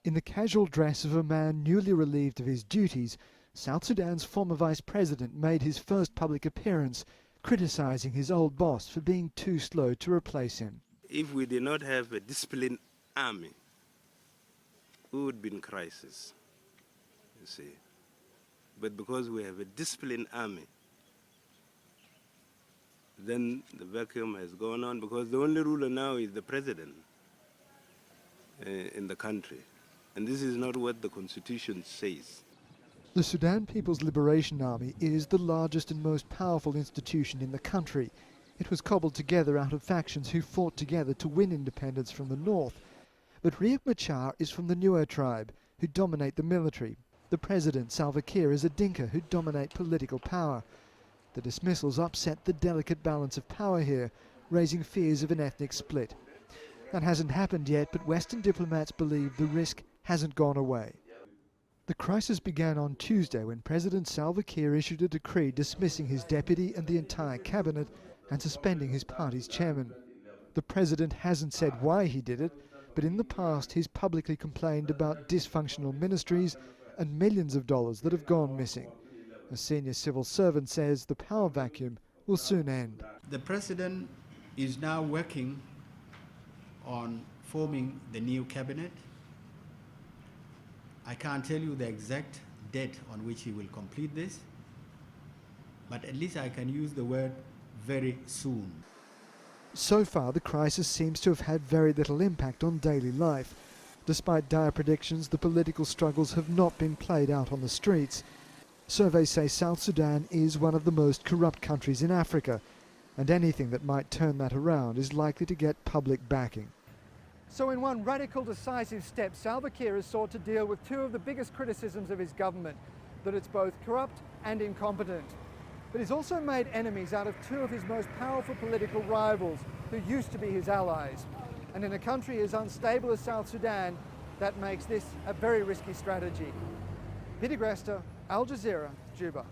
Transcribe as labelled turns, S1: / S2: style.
S1: In the casual dress of a man newly relieved of his duties, South Sudan's former vice president made his first public appearance, criticising his old boss for being too slow to replace him.
S2: If we did not have a disciplined army, we would be in crisis, you see. But because we have a disciplined army, then the vacuum has gone on, because the only ruler now is the president in the country. And this is not what the Constitution says.
S1: The Sudan People's Liberation Army is the largest and most powerful institution in the country. It was cobbled together out of factions who fought together to win independence from the north. But Riek Machar is from the Nuer tribe, who dominate the military. The President Salva Kiir is a Dinka who dominate political power. The dismissals upset the delicate balance of power here, raising fears of an ethnic split. That hasn't happened yet, but Western diplomats believe the risk hasn't gone away. The crisis began on Tuesday when President Salva Kiir issued a decree dismissing his deputy and the entire cabinet and suspending his party's chairman. The president hasn't said why he did it, but in the past he's publicly complained about dysfunctional ministries and millions of dollars that have gone missing. A senior civil servant says the power vacuum will soon end.
S3: The president is now working on forming the new cabinet. I can't tell you the exact date on which he will complete this, but at least I can use the word very soon.
S1: So far, the crisis seems to have had very little impact on daily life. Despite dire predictions, the political struggles have not been played out on the streets. Surveys say South Sudan is one of the most corrupt countries in Africa, and anything that might turn that around is likely to get public backing. So in one radical, decisive step, Salva Kiir has sought to deal with two of the biggest criticisms of his government, that it's both corrupt and incompetent. But he's also made enemies out of two of his most powerful political rivals, who used to be his allies. And in a country as unstable as South Sudan, that makes this a very risky strategy. Greste, Al Jazeera, Juba.